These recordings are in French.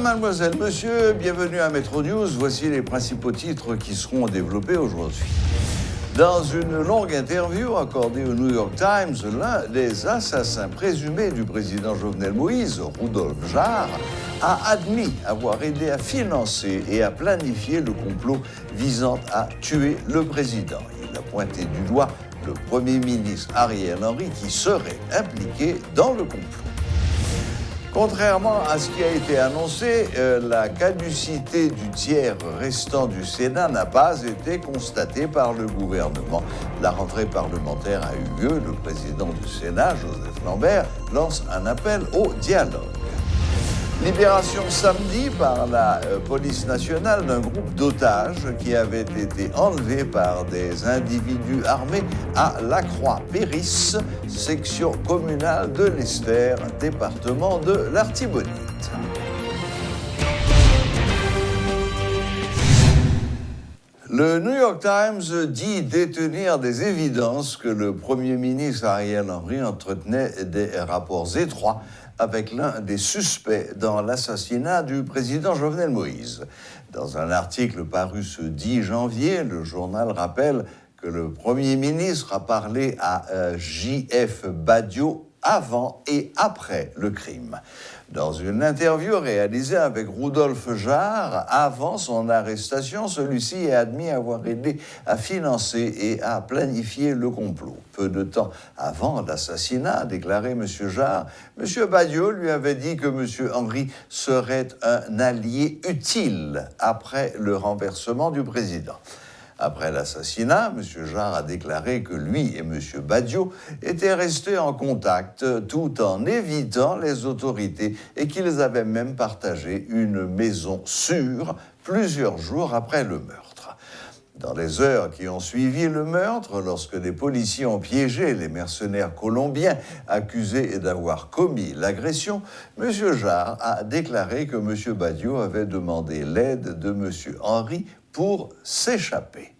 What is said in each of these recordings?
mademoiselle, monsieur, bienvenue à Metro News. Voici les principaux titres qui seront développés aujourd'hui. Dans une longue interview accordée au New York Times, l'un des assassins présumés du président Jovenel Moïse, Rudolf Jarre, a admis avoir aidé à financer et à planifier le complot visant à tuer le président. Il a pointé du doigt le Premier ministre Ariel Henry qui serait impliqué dans le complot. Contrairement à ce qui a été annoncé, la caducité du tiers restant du Sénat n'a pas été constatée par le gouvernement. La rentrée parlementaire a eu lieu. Le président du Sénat, Joseph Lambert, lance un appel au dialogue. Libération samedi par la police nationale d'un groupe d'otages qui avait été enlevé par des individus armés à Lacroix-Péris, section communale de l'Ester, département de l'Artibonite. Le New York Times dit détenir des évidences que le Premier ministre Ariel Henry entretenait des rapports étroits avec l'un des suspects dans l'assassinat du président Jovenel Moïse. Dans un article paru ce 10 janvier, le journal rappelle que le Premier ministre a parlé à J.F. Badiou avant et après le crime. Dans une interview réalisée avec Rudolf Jarre avant son arrestation, celui-ci a admis avoir aidé à financer et à planifier le complot. Peu de temps avant l'assassinat, a déclaré M. Jarre, M. Badiou lui avait dit que M. Henry serait un allié utile après le renversement du président. Après l'assassinat, M. Jarre a déclaré que lui et M. Badiou étaient restés en contact tout en évitant les autorités et qu'ils avaient même partagé une maison sûre plusieurs jours après le meurtre. Dans les heures qui ont suivi le meurtre, lorsque des policiers ont piégé les mercenaires colombiens accusés d'avoir commis l'agression, M. Jarre a déclaré que M. Badiou avait demandé l'aide de M. Henry pour s'échapper.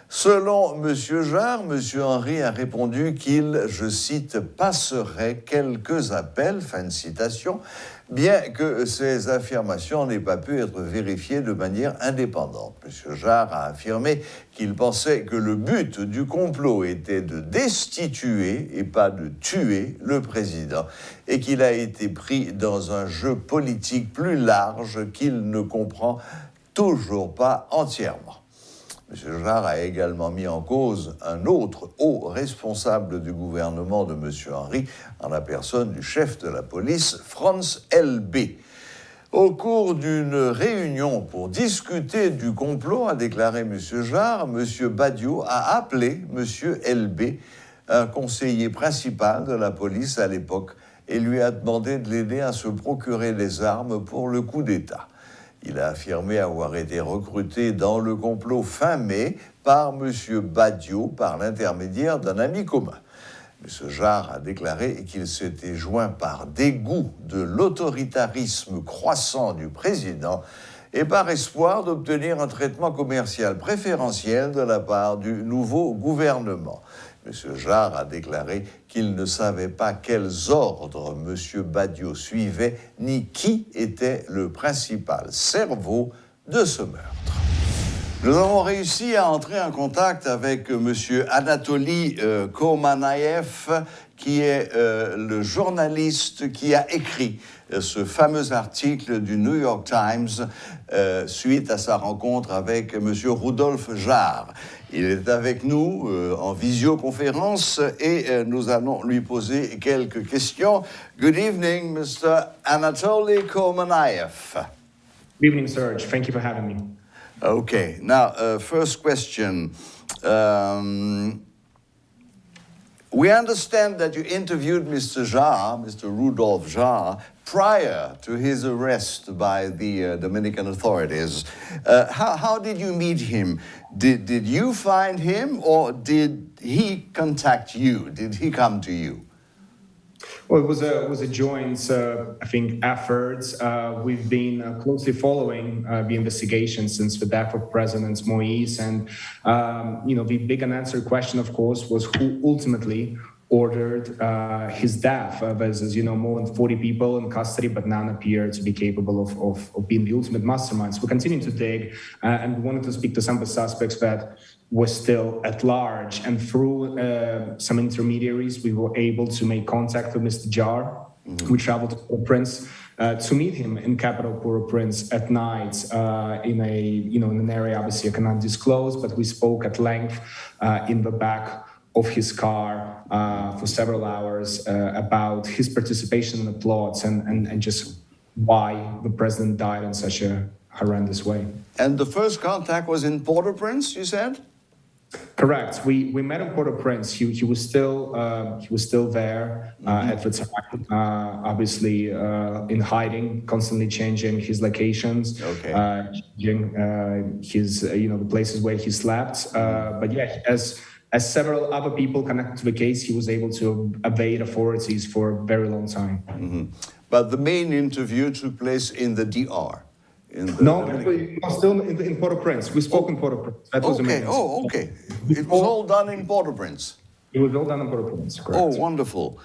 Selon M. Jarre, M. Henry a répondu qu'il, je cite, « passerait quelques appels », fin de citation, bien que ces affirmations n'aient pas pu être vérifiées de manière indépendante. M. Jarre a affirmé qu'il pensait que le but du complot était de destituer et pas de tuer le président et qu'il a été pris dans un jeu politique plus large qu'il ne comprend toujours pas entièrement. M. Jarre a également mis en cause un autre haut responsable du gouvernement de M. Henry, en la personne du chef de la police, Franz L.B. Au cours d'une réunion pour discuter du complot, a déclaré M. Jarre, M. Badiou a appelé M. L.B., un conseiller principal de la police à l'époque, et lui a demandé de l'aider à se procurer des armes pour le coup d'État. Il a affirmé avoir été recruté dans le complot fin mai par M. Badiou par l'intermédiaire d'un ami commun. M. Jarre a déclaré qu'il s'était joint par dégoût de l'autoritarisme croissant du président et par espoir d'obtenir un traitement commercial préférentiel de la part du nouveau gouvernement. M. Jarre a déclaré qu'il ne savait pas quels ordres M. Badiou suivait ni qui était le principal cerveau de ce meurtre. Nous avons réussi à entrer en contact avec M. Anatoly Komanaev, qui est le journaliste qui a écrit ce fameux article du New York Times suite à sa rencontre avec M. Rudolf Jarre. Il est avec nous en visioconférence et nous allons lui poser quelques questions. Good evening, Mr. Anatoly Komanaev. Good evening, Serge. Thank you for having me. Okay, now, first question. We understand that you interviewed Mr. Jarre, Mr. Rudolf Jarre, prior to his arrest by the Dominican authorities. How did you meet him? Did you find him, or did he contact you? Did he come to you? Well, it was a joint, I think, efforts. We've been closely following the investigation since the death of President Moïse, and the big unanswered question, of course, was who ultimately ordered his death. There's, as you know, more than 40 people in custody, but none appear to be capable of being the ultimate masterminds. We're continuing to dig, and we wanted to speak to some of the suspects that were still at large. And through some intermediaries, we were able to make contact with Mr. Jar. We traveled to Port-au-Prince to meet him in capital Port-au-Prince at night in an area obviously I cannot disclose, but we spoke at length in the back of his car for several hours about his participation in the plots and just why the president died in such a horrendous way. And the first contact was in Port-au-Prince, you said? Correct. We met in Port-au-Prince. He was still there at the time, obviously in hiding, constantly changing his locations, changing his the places where he slept. But yeah, as several other people connected to the case, he was able to evade authorities for a very long time. Mm-hmm. But the main interview took place in the DR. Still in Port-au-Prince. We spoke in Port-au-Prince. That was amazing. Oh, okay. It was all done in Port-au-Prince. It was all done in Port-au-Prince, correct. Oh, wonderful.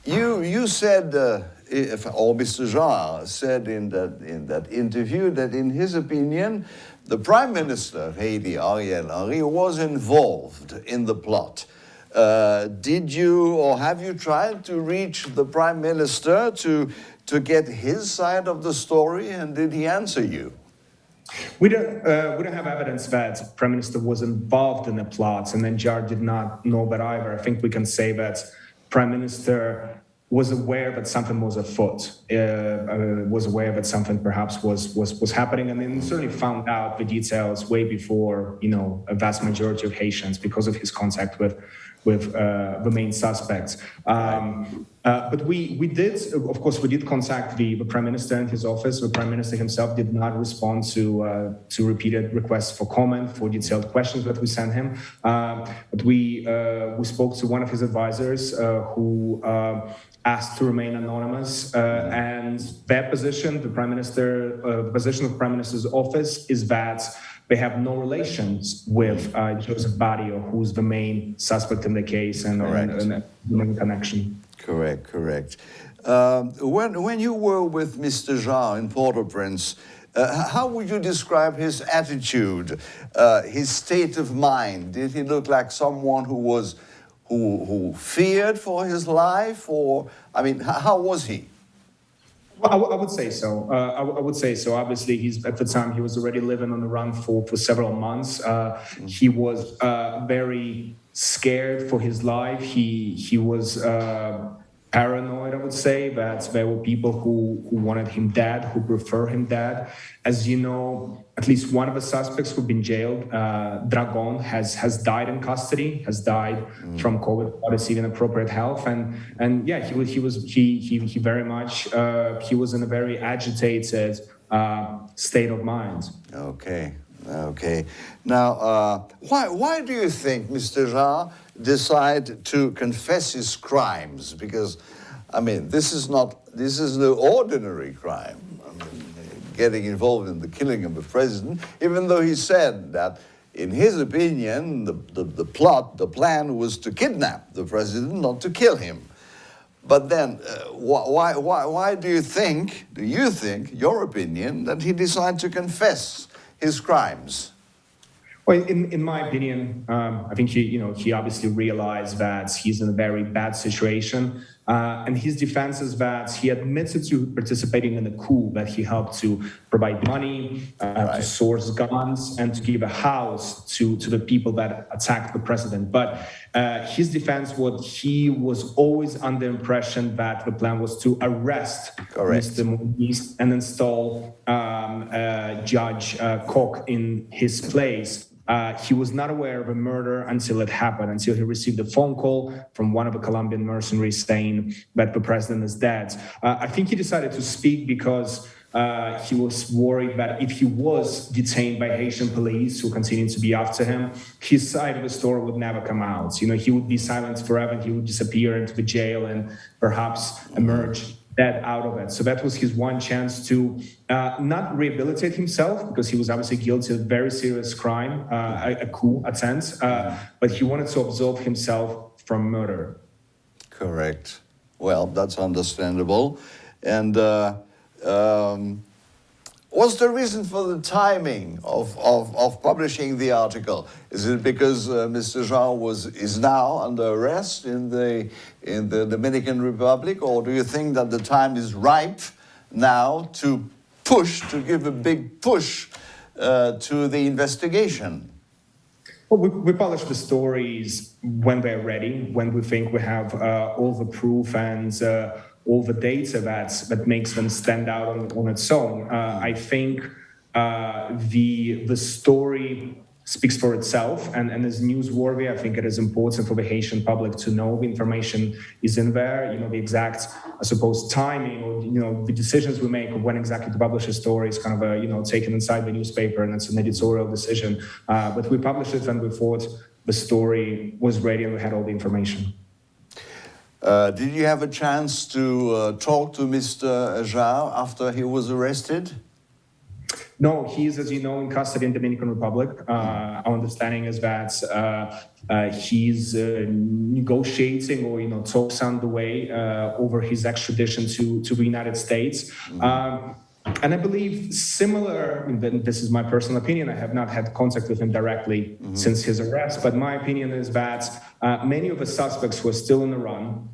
You said, or Mr. Jar said in that interview that in his opinion, the Prime Minister of Haiti, Ariel Henry, was involved in the plot. Did you or have you tried to reach the Prime Minister to get his side of the story, and did he answer you? We don't have evidence that Prime Minister was involved in the plots, and then Jar did not know that either. I think we can say that Prime Minister was aware that something was afoot, was aware that something perhaps was happening, and then certainly found out the details way before a vast majority of Haitians because of his contact with the main suspects. But we did, of course, contact the Prime Minister and his office. The Prime Minister himself did not respond to repeated requests for comment, for detailed questions that we sent him. But we spoke to one of his advisors who asked to remain anonymous, and their position, the position of the Prime Minister's office, is that they have no relations with Joseph Barrio, who's the main suspect in the case and the main connection. Correct. When you were with Mr. Jar in Port-au-Prince, how would you describe his attitude, his state of mind? Did he look like someone who feared for his life, or how was he? Well, I would say so. I would say so. Obviously, at the time he was already living on the run for several months. He was very scared for his life. He was paranoid, I would say, that there were people who wanted him dead, who prefer him dead. As you know, at least one of the suspects who've been jailed, Dragon, has died in custody, has died from COVID without receiving appropriate health, and yeah, he very much he was in a very agitated state of mind. Okay. Now, why do you think Mr. Jar decided to confess his crimes? Because, this is no ordinary crime. Getting involved in the killing of the president, even though he said that, in his opinion, the plan was to kidnap the president, not to kill him. But then, why do you think, your opinion, that he decided to confess his crimes? Well, in my opinion, I think he obviously realized that he's in a very bad situation. And his defense is that he admitted to participating in the coup, that he helped to provide money, to source guns, and to give a house to the people that attacked the president. But his defense was he was always under the impression that the plan was to arrest Mr. Moïse and install Judge Koch in his place. He was not aware of a murder until it happened, until he received a phone call from one of the Colombian mercenaries saying that the president is dead. I think he decided to speak because he was worried that if he was detained by Haitian police who continued to be after him, his side of the story would never come out. He would be silenced forever, and he would disappear into the jail and perhaps emerge that out of it. So that was his one chance to not rehabilitate himself, because he was obviously guilty of very serious crime, a coup attempt, but he wanted to absolve himself from murder. Correct. Well, that's understandable. And what's the reason for the timing of publishing the article? Is it because Mr. Jean is now under arrest in the Dominican Republic, or do you think that the time is ripe now to give a big push to the investigation? Well, we publish the stories when they're ready, when we think we have all the proof and all the data that makes them stand out on its own. I think the story speaks for itself and is newsworthy. I think it is important for the Haitian public to know the information is in there. The exact, I suppose, timing or the decisions we make of when exactly to publish a story is kind of taken inside the newspaper, and it's an editorial decision. But we published it when we thought the story was ready and we had all the information. Did you have a chance to talk to Mr. Jean after he was arrested? No, he's, as you know, in custody in Dominican Republic. Our understanding is that he's negotiating or talks on the way over his extradition to the United States. And I believe similar, this is my personal opinion, I have not had contact with him directly since his arrest, but my opinion is that many of the suspects who are still on the run,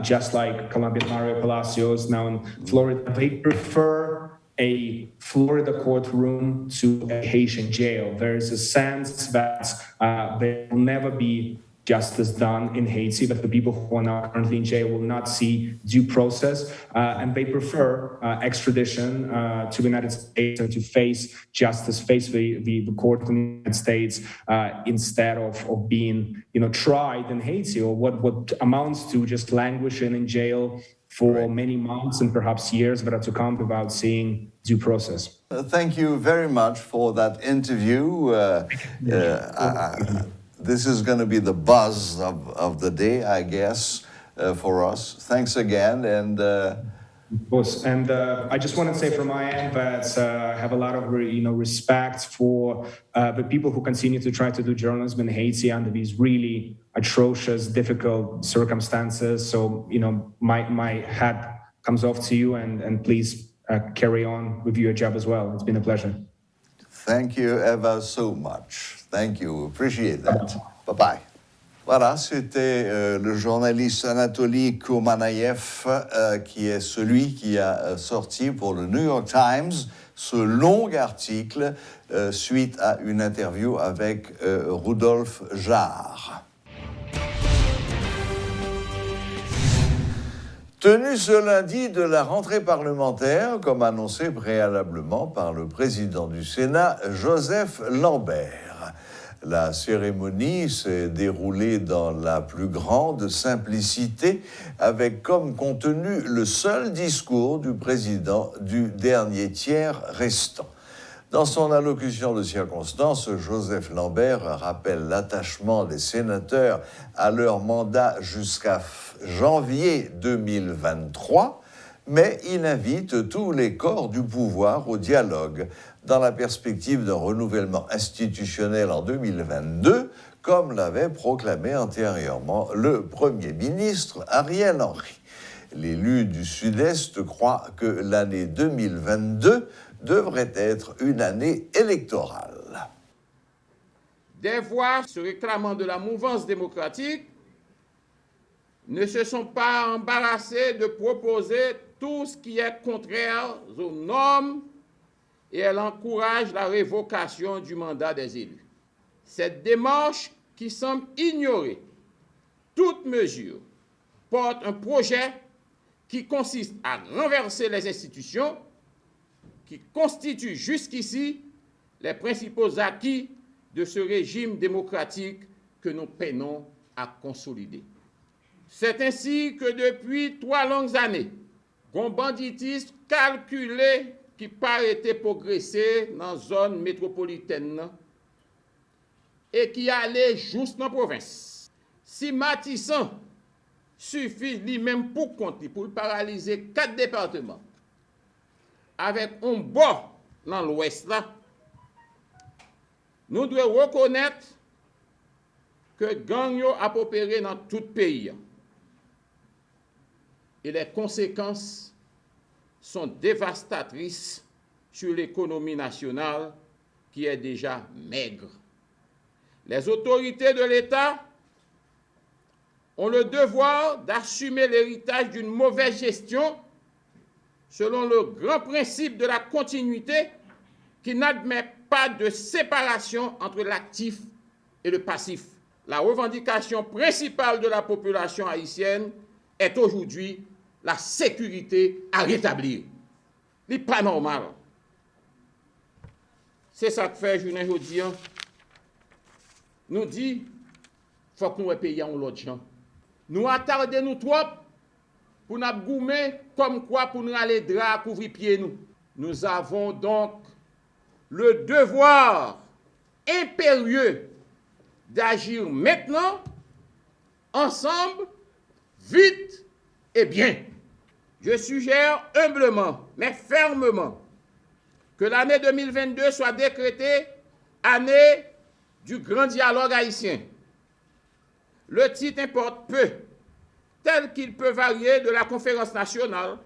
just like Colombian Mario Palacios now in Florida, they prefer a Florida courtroom to a Haitian jail. There is a sense that there will never be justice done in Haiti, that the people who are now currently in jail will not see due process, and they prefer extradition to the United States and to face justice, face the court in the United States, instead of being tried in Haiti, or what amounts to just languishing in jail for many months and perhaps years that are to come without seeing due process. Thank you very much for that interview. This is going to be the buzz of the day, I guess, for us. Thanks again. And of course. And I just want to say from my end that I have a lot of respect for the people who continue to try to do journalism in Haiti under these really atrocious, difficult circumstances. So, my hat comes off to you, and please carry on with your job as well. It's been a pleasure. Thank you ever so much. Thank you. Appreciate that. Bye-bye. Voilà, c'était le journaliste Anatoly Koumanaïev qui est celui qui a sorti pour le New York Times ce long article suite à une interview avec Rudolf Jarre. Tenue ce lundi de la rentrée parlementaire, comme annoncé préalablement par le président du Sénat, Joseph Lambert. La cérémonie s'est déroulée dans la plus grande simplicité, avec comme contenu le seul discours du président du dernier tiers restant. Dans son allocution de circonstance, Joseph Lambert rappelle l'attachement des sénateurs à leur mandat jusqu'à janvier 2023, mais il invite tous les corps du pouvoir au dialogue dans la perspective d'un renouvellement institutionnel en 2022, comme l'avait proclamé antérieurement le Premier ministre Ariel Henry. L'élu du Sud-Est croit que l'année 2022 devrait être une année électorale. Des voix se réclamant de la mouvance démocratique ne se sont pas embarrassées de proposer tout ce qui est contraire aux normes, et elle encourage la révocation du mandat des élus. Cette démarche, qui semble ignorer toute mesure, porte un projet qui consiste à renverser les institutions qui constituent jusqu'ici les principaux acquis de ce régime démocratique que nous peinons à consolider. C'est ainsi que depuis 3 longues années, un banditisme calculé qui paraît progresser dans la zone métropolitaine et qui allait juste dans la province, si matissant suffit lui-même pour compter, pour paralyser 4 départements. Avec un bord dans l'ouest là, nous devons reconnaître que gang yo a opéré dans tout le pays. Et les conséquences sont dévastatrices sur l'économie nationale qui est déjà maigre. Les autorités de l'État ont le devoir d'assumer l'héritage d'une mauvaise gestion selon le grand principe de la continuité qui n'admet pas de séparation entre l'actif et le passif. La revendication principale de la population haïtienne est aujourd'hui la sécurité à rétablir. Ce n'est pas normal. C'est ça que fait journée aujourd'hui. Nous dit, il faut que nous payions l'autre gens. Nous attardons nous trop pour nous goumer comme quoi pour nous aller drap couvrir pieds nous. Nous avons donc le devoir impérieux d'agir maintenant, ensemble, vite et bien. Je suggère humblement, mais fermement, que l'année 2022 soit décrétée année du grand dialogue haïtien. Le titre importe peu, tel qu'il peut varier de la conférence nationale,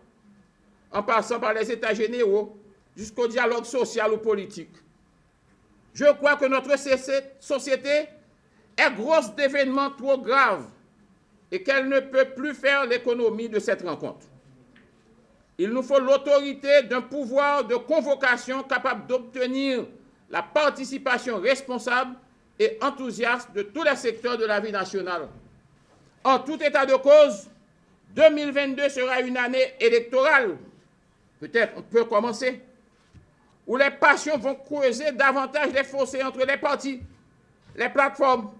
en passant par les États généraux, jusqu'au dialogue social ou politique. Je crois que notre société est grosse d'événements trop graves et qu'elle ne peut plus faire l'économie de cette rencontre. Il nous faut l'autorité d'un pouvoir de convocation capable d'obtenir la participation responsable et enthousiaste de tous les secteurs de la vie nationale. En tout état de cause, 2022 sera une année électorale. Peut-être on peut commencer, où les passions vont creuser davantage les fossés entre les partis, les plateformes,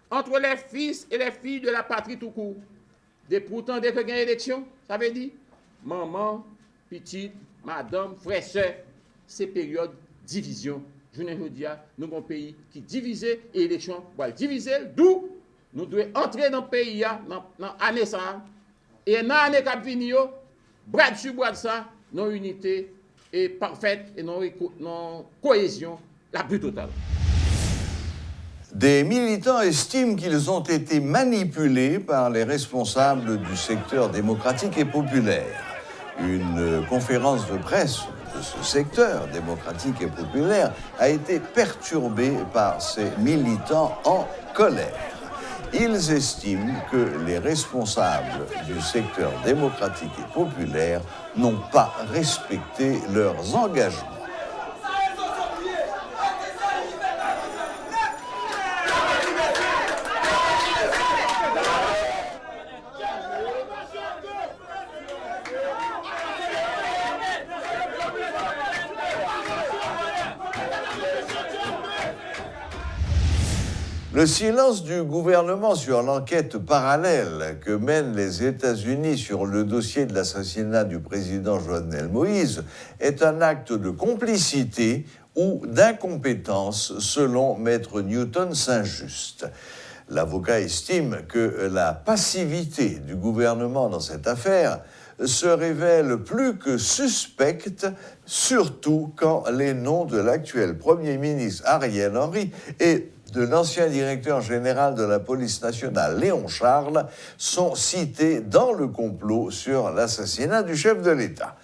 entre les fils et les filles de la patrie tout court. Pourtant, dès que il y a une élection, ça veut dire maman, petite, madame, frère, soeur, ces périodes division. Je ne dis pas, nous avons un pays qui est divisé et l'élection va diviser, d'où nous devons entrer dans le pays, dans l'année ça, et dans l'année qui vient, bras dessus, bras de ça, non unité et parfaite et non cohésion la plus totale. Des militants estiment qu'ils ont été manipulés par les responsables du secteur démocratique et populaire. Une conférence de presse de ce secteur démocratique et populaire a été perturbée par ces militants en colère. Ils estiment que les responsables du secteur démocratique et populaire n'ont pas respecté leurs engagements. Le silence du gouvernement sur l'enquête parallèle que mènent les États-Unis sur le dossier de l'assassinat du président Jovenel Moïse est un acte de complicité ou d'incompétence, selon Maître Newton Saint-Just. L'avocat estime que la passivité du gouvernement dans cette affaire se révèle plus que suspecte, surtout quand les noms de l'actuel Premier ministre Ariel Henry et de l'ancien directeur général de la police nationale, Léon Charles, sont cités dans le complot sur l'assassinat du chef de l'État.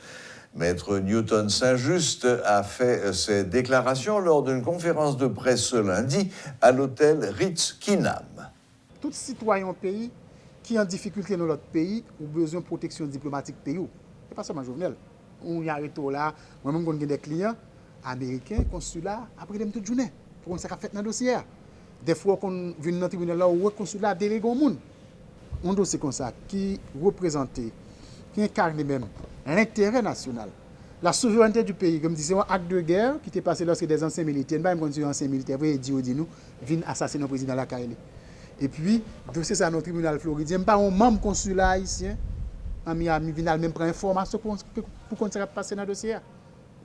Maître Newton Saint-Just a fait ces déclarations lors d'une conférence de presse ce lundi à l'hôtel Ritz-Kinam. Tout citoyen au pays qui est en difficulté dans notre pays a besoin de protection diplomatique pays. C'est pas seulement Jovenel. On y a arrêté là, moi-même j'ai des clients américains, consulats, après dem toute journée. Pour qu'on s'est fait dans le dossier. Des fois, quand on vient dans le tribunal, là, on consulat délègue au monde. Un dossier comme ça, qui représente, qui incarne même l'intérêt national, la souveraineté du pays. Comme disait, un acte de guerre qui était passé lorsque des anciens militaires, même quand des anciens militaires, après, dit nous, viennent assassiner le président de la Caille. Et puis, dossier ça dans le tribunal floridien, pas un membre consulat haïtien, en Miami, vient même prendre information pour qu'on s'est passé dans le dossier.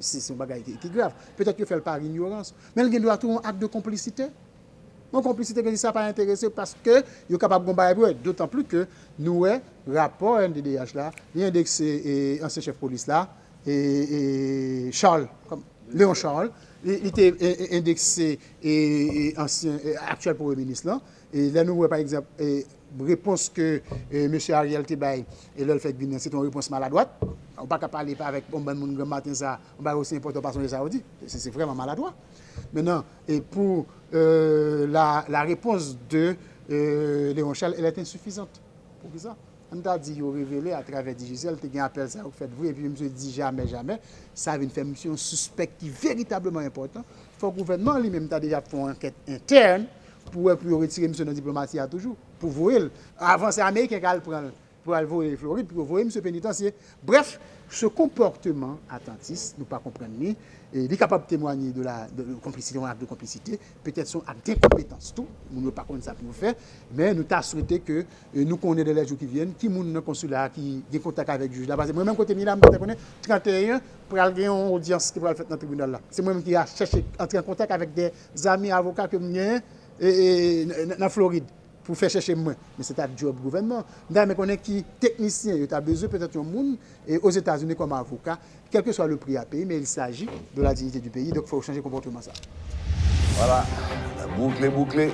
C'est un bagage qui est grave. Peut-être qu'il fait le par ignorance. Mais il doit avoir un acte de complicité. Mon complicité que ça pas intéressé parce que yo capable de combattre d'autant plus que nous rapport NDDH là, il indexé ancien chef police là et Charles comme Léon Charles, il était indexé et ancien actuel premier ministre là et là nous par exemple réponse que M. Ariel Tebay et le fait bien c'est une réponse maladroite. On ne peut pas parler avec un bon monde matin ça, on va aussi important par les Saoudis. C'est vraiment maladroit. Maintenant, et pour la réponse de Léon Charles, elle est insuffisante. Pour ça, on a dit, il révélé à travers Digicel, tu as un appel ça, vous faites vous, et puis je dit jamais, ça vient faire mission suspect qui est véritablement important. Il faut que le gouvernement lui-même a déjà fait une enquête interne pour retirer monsieur dans la diplomatie à toujours. Pour voir, avant c'est Américain qui a le prendre pour aller voir Floride, pour voir monsieur pénitencier. Bref, ce comportement attentiste, nous ne pas comprendre ni, il est capable de témoigner de la complicité, un acte de complicité, peut-être son acte d'incompétence, tout, nous ne pas connaître ça pour faire, mais nous t'a souhaité que nous connaissons les jours qui viennent, qui moun dans consulat, qui ont contact avec le juge là, parce que moi-même côté Milan, je connais 31 pour aller une audience qui va faire dans le tribunal là. C'est moi-même qui a cherché entrer en contact avec des amis avocats que j'ai dans Floride. Pour faire chercher moi. Mais c'est un job gouvernement. Mais on est qui technicien, il a besoin peut-être un monde aux États-Unis comme avocat, quel que soit le prix à payer, mais il s'agit de la dignité du pays, donc il faut changer de comportement ça. Voilà, la boucle est bouclée.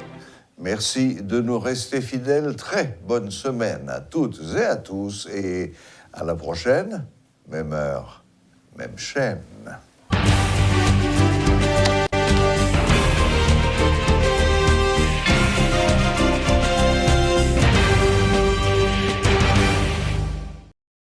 Merci de nous rester fidèles. Très bonne semaine à toutes et à tous et à la prochaine, même heure, même chaîne.